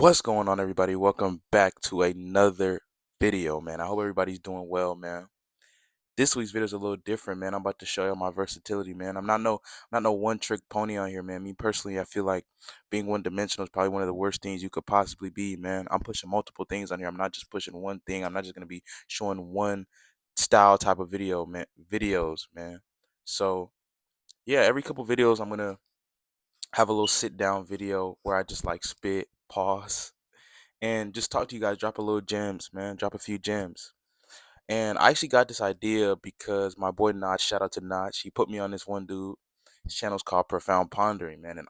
What's going on, everybody? Welcome back to another video, man. I hope everybody's doing well, man. This week's video is a little different, man. I'm about to show you my versatility, man. I'm not no one trick pony on here, man. Me personally, I feel like being one dimensional is probably one of the worst things you could possibly be, man. I'm pushing multiple things on here. I'm not just pushing one thing. I'm not just gonna be showing one style type of videos, man. So yeah, every couple videos I'm gonna have a little sit down video where I just like spit, pause, and just talk to you guys, drop a little gems, man, drop a few gems. And I actually got this idea because my boy Notch, shout out to Notch, he put me on this one dude. His channel's called Profound Pondering, man. And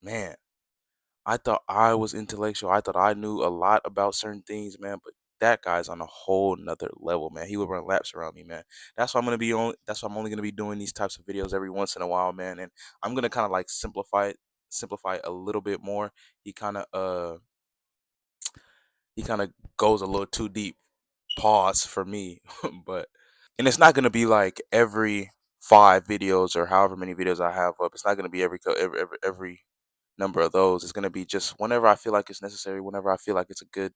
man, I thought I was intellectual. I thought I knew a lot about certain things, man. But that guy's on a whole nother level, man. He would run laps around me, man. That's why I'm only gonna be doing these types of videos every once in a while, man. And I'm gonna kind of like simplify it a little bit more. He kind of he kind of goes a little too deep. Pause for me, but and it's not gonna be like every 5 videos or however many videos I have up. It's not gonna be every number of those. It's gonna be just whenever I feel like it's necessary, whenever I feel like it's a good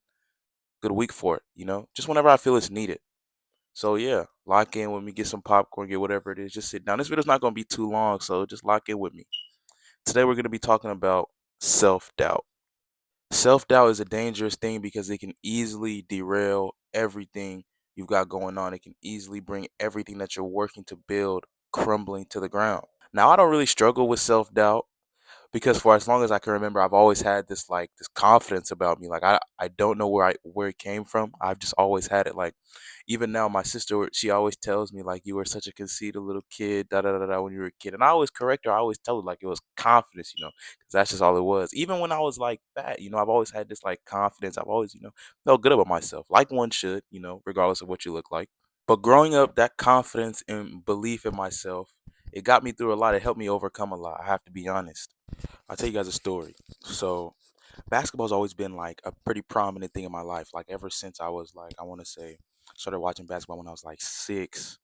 week for it. Just whenever I feel it's needed. So yeah, lock in with me, get some popcorn, get whatever it is. Just sit down. This video's not gonna be too long, so just lock in with me. Today we're gonna be talking about self doubt. Self doubt is a dangerous thing because it can easily derail everything you've got going on. It can easily bring everything that you're working to build crumbling to the ground. Now, I don't really struggle with self doubt because for as long as I can remember, I've always had this confidence about me. Like I don't know where it came from. I've just always had it. Like even now, my sister, she always tells me like, you were such a conceited little kid, da da da da, when you were a kid. And I always correct her. I always tell her like it was confidence, because that's just all it was. Even when I was like that, I've always had this like confidence. I've always felt good about myself, like one should, regardless of what you look like. But growing up, that confidence and belief in myself, it got me through a lot. It helped me overcome a lot. I have to be honest. I'll tell you guys a story. So basketball's always been like a pretty prominent thing in my life. Like ever since I was like, I want to say, started watching basketball when I was like 6,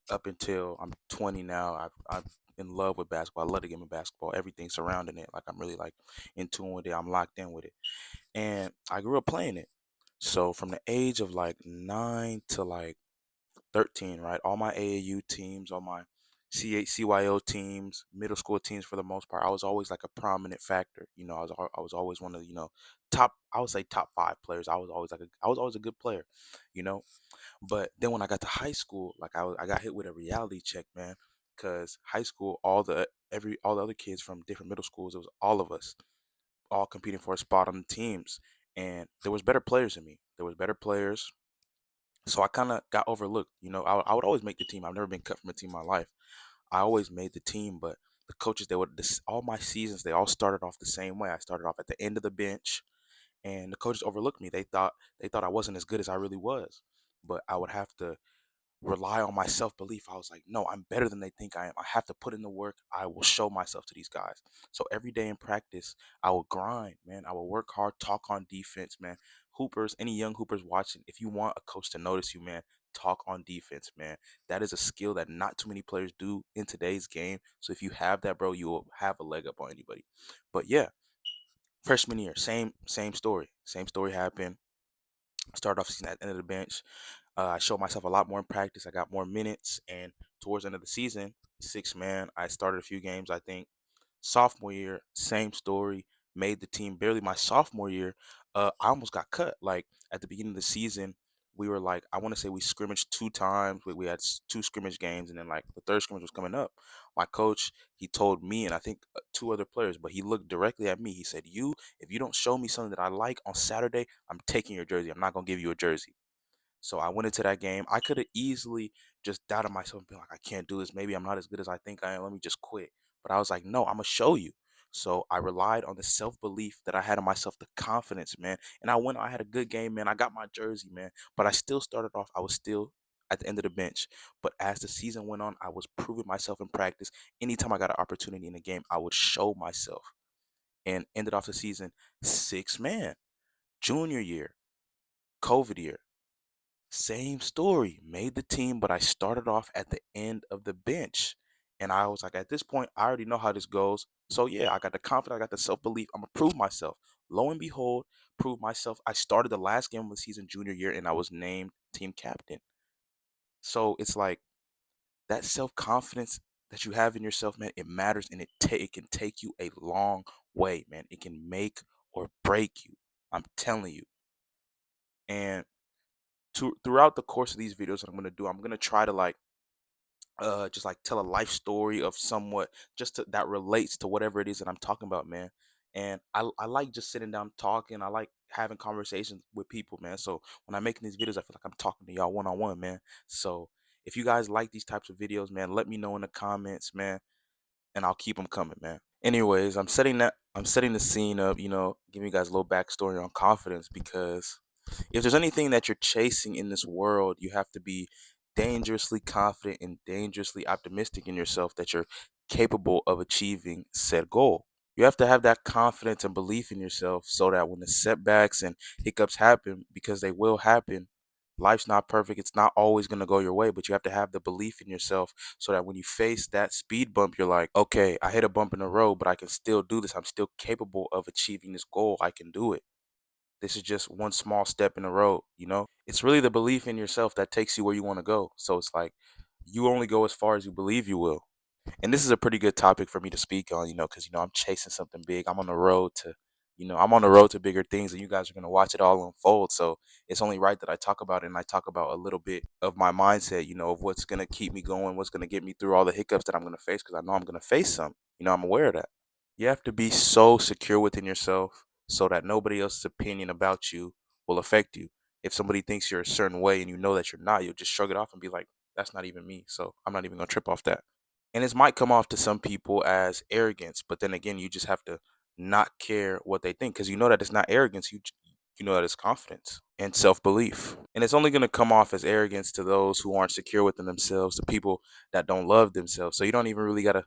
up until I'm 20 now. I'm in love with basketball. I love the game of basketball. Everything surrounding it. Like I'm really like in tune with it. I'm locked in with it. And I grew up playing it. So from the age of like 9 to like 13, right? All my AAU teams, all my C8 CYO teams, middle school teams for the most part, I was always like a prominent factor. I was always one of the, top, I would say top 5 players. I was always a good player, you know. But then when I got to high school, like I got hit with a reality check, man. Cause high school, all the other kids from different middle schools, it was all of us all competing for a spot on the teams. And there was better players than me. There was better players, so I kind of got overlooked. I would always make the team. I've never been cut from a team in my life. I always made the team, but the coaches, all my seasons, they all started off the same way. I started off at the end of the bench, and the coaches overlooked me. They thought I wasn't as good as I really was, but I would have to rely on my self belief. I was like, no, I'm better than they think I am. I have to put in the work. I will show myself to these guys. So every day in practice, I will grind, man. I will work hard, talk on defense, man. Hoopers, any young hoopers watching, if you want a coach to notice you, man, talk on defense, man. That is a skill that not too many players do in today's game. So if you have that, bro, you will have a leg up on anybody. But yeah, freshman year, same story. Same story happened. Started off season at the end of the bench. I showed myself a lot more in practice. I got more minutes, and towards the end of the season, 6 man, I started a few games. I think sophomore year, same story. Made the team barely my sophomore year. I almost got cut. Like at the beginning of the season, we were like, I want to say we scrimmaged 2 times. We had 2 scrimmage games, and then like the third scrimmage was coming up. My coach, he told me and I think 2 other players, but he looked directly at me. He said, if you don't show me something that I like on Saturday, I'm taking your jersey. I'm not gonna give you a jersey. So I went into that game. I could have easily just doubted myself and been like, I can't do this. Maybe I'm not as good as I think I am. Let me just quit. But I was like, no, I'm gonna show you. So I relied on the self belief that I had in myself, the confidence, man. And I went. I had a good game, man. I got my jersey, man. But I still started off. I was still at the end of the bench. But as the season went on, I was proving myself in practice. Anytime I got an opportunity in the game, I would show myself. And ended off the season 6 man. Junior year, COVID year. Same story. Made the team, but I started off at the end of the bench. And I was like, at this point, I already know how this goes. So yeah, I got the confidence, I got the self belief. I'm gonna prove myself. lo and behold, proved myself. I started the last game of the season junior year and I was named team captain. So it's like that self confidence that you have in yourself, man, it matters, and it can take you a long way, man. It can make or break you. I'm telling you. And throughout the course of these videos that I'm gonna do, I'm gonna try to like just like tell a life story of somewhat that relates to whatever it is that I'm talking about, man. And I like just sitting down talking. I like having conversations with people, man. So when I'm making these videos, I feel like I'm talking to y'all one on one, man. So if you guys like these types of videos, man, let me know in the comments, man, and I'll keep them coming, man. Anyways, I'm setting the scene of, giving you guys a little backstory on confidence, because if there's anything that you're chasing in this world, you have to be dangerously confident and dangerously optimistic in yourself that you're capable of achieving said goal. You have to have that confidence and belief in yourself so that when the setbacks and hiccups happen, because they will happen, life's not perfect. It's not always going to go your way, but you have to have the belief in yourself so that when you face that speed bump, you're like, okay, I hit a bump in the road, but I can still do this. I'm still capable of achieving this goal. I can do it. This is just one small step in the road. It's really the belief in yourself that takes you where you want to go. So it's like you only go as far as you believe you will. And this is a pretty good topic for me to speak on, because I'm chasing something big. I'm on the road to bigger things, and you guys are gonna watch it all unfold. So it's only right that I talk about it, and I talk about a little bit of my mindset, of what's gonna keep me going, what's gonna get me through all the hiccups that I'm gonna face, because I know I'm gonna face some. I'm aware of that. You have to be so secure within yourself so that nobody else's opinion about you will affect you. If somebody thinks you're a certain way and you know that you're not, you'll just shrug it off and be like, that's not even me. So I'm not even gonna trip off that. And this might come off to some people as arrogance, but then again, you just have to not care what they think, because you know that it's not arrogance. You know that it's confidence and self-belief. And it's only going to come off as arrogance to those who aren't secure within themselves, the people that don't love themselves. So you don't even really got to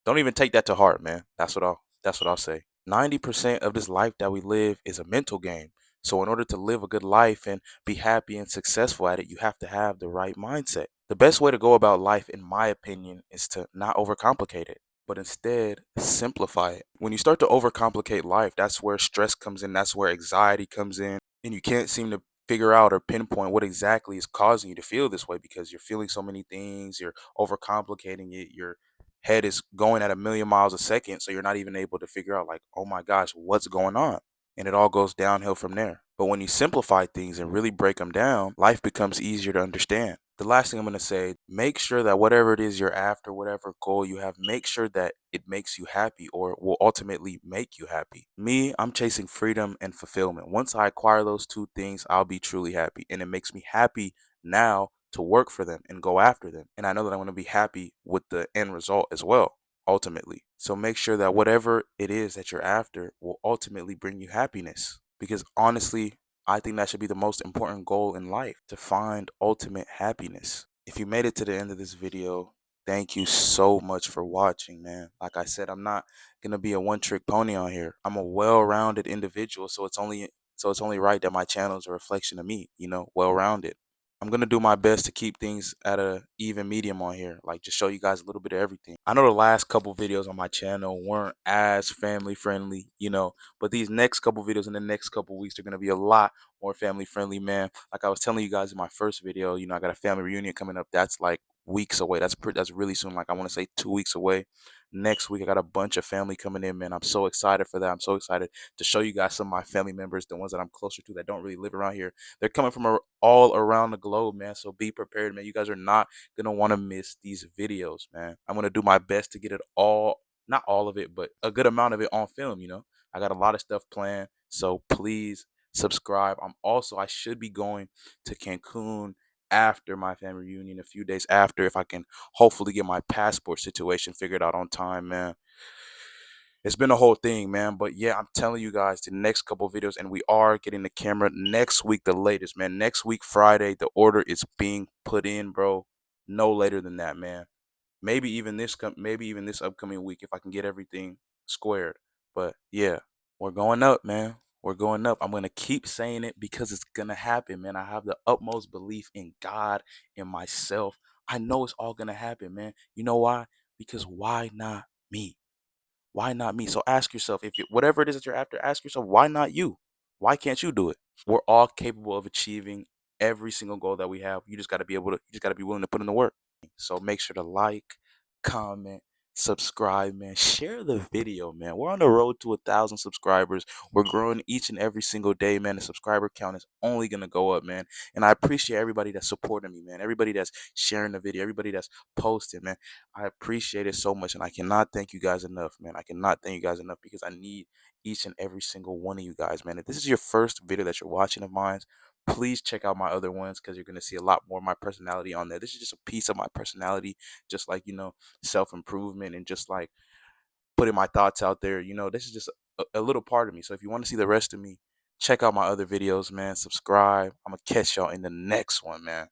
don't even take that to heart, man. That's what I'll say. 90% of this life that we live is a mental game. So in order to live a good life and be happy and successful at it, you have to have the right mindset. The best way to go about life, in my opinion, is to not overcomplicate it, but instead simplify it. When you start to overcomplicate life, that's where stress comes in, that's where anxiety comes in, and you can't seem to figure out or pinpoint what exactly is causing you to feel this way, because you're feeling so many things, you're overcomplicating it, your head is going at a million miles a second, so you're not even able to figure out, like, oh my gosh, what's going on? And it all goes downhill from there. But when you simplify things and really break them down, life becomes easier to understand. The last thing I'm going to say, make sure that whatever it is you're after, whatever goal you have, make sure that it makes you happy or will ultimately make you happy. Me, I'm chasing freedom and fulfillment. Once I acquire those two things, I'll be truly happy. And it makes me happy now to work for them and go after them. And I know that I'm going to be happy with the end result as well, ultimately. So make sure that whatever it is that you're after will ultimately bring you happiness. Because honestly, I think that should be the most important goal in life, to find ultimate happiness. If you made it to the end of this video, thank you so much for watching, man. Like I said, I'm not going to be a one-trick pony on here. I'm a well-rounded individual, so it's only right that my channel is a reflection of me, well-rounded. I'm gonna do my best to keep things at a even medium on here, like just show you guys a little bit of everything. I know the last couple videos on my channel weren't as family friendly, but these next couple videos in the next couple weeks are gonna be a lot more family friendly, man. Like I was telling you guys in my first video, I got a family reunion coming up. That's like weeks away. That's really soon. Like I want to say 2 weeks away. Next week I got a bunch of family coming in, man. I'm so excited for that. I'm so excited to show you guys some of my family members, the ones that I'm closer to that don't really live around here. They're coming from all around the globe, man. So be prepared, man. You guys are not gonna want to miss these videos, man. I'm gonna do my best to get it all, not all of it, but a good amount of it on film. I got a lot of stuff planned, so please subscribe. I should be going to Cancun after my family reunion, a few days after, if I can hopefully get my passport situation figured out on time, man. It's been a whole thing, man. But yeah, I'm telling you guys, the next couple videos, and we are getting the camera next week, the latest, man. Next week, Friday, the order is being put in, bro. No later than that, man. Maybe even this upcoming week if I can get everything squared. But yeah, we're going up, man. We're going up. I'm gonna keep saying it because it's gonna happen, man. I have the utmost belief in God, in myself. I know it's all gonna happen, man. You know why? Because why not me? Why not me? So ask yourself, if whatever it is that you're after, ask yourself, why not you? Why can't you do it? We're all capable of achieving every single goal that we have. You just got to be able to, you just got to be willing to put in the work. So make sure to like, comment, subscribe, man. Share the video, man. We're on the road to 1,000 subscribers. We're growing each and every single day, man. The subscriber count is only gonna go up, man. And I appreciate everybody that's supporting me, man. Everybody that's sharing the video, everybody that's posting, man. I appreciate it so much, and I cannot thank you guys enough, man. I cannot thank you guys enough because I need each and every single one of you guys, man. If this is your first video that you're watching of mine, please check out my other ones because you're going to see a lot more of my personality on there. This is just a piece of my personality, just like, self-improvement and just like putting my thoughts out there. This is just a little part of me. So if you want to see the rest of me, check out my other videos, man. Subscribe. I'm going to catch y'all in the next one, man.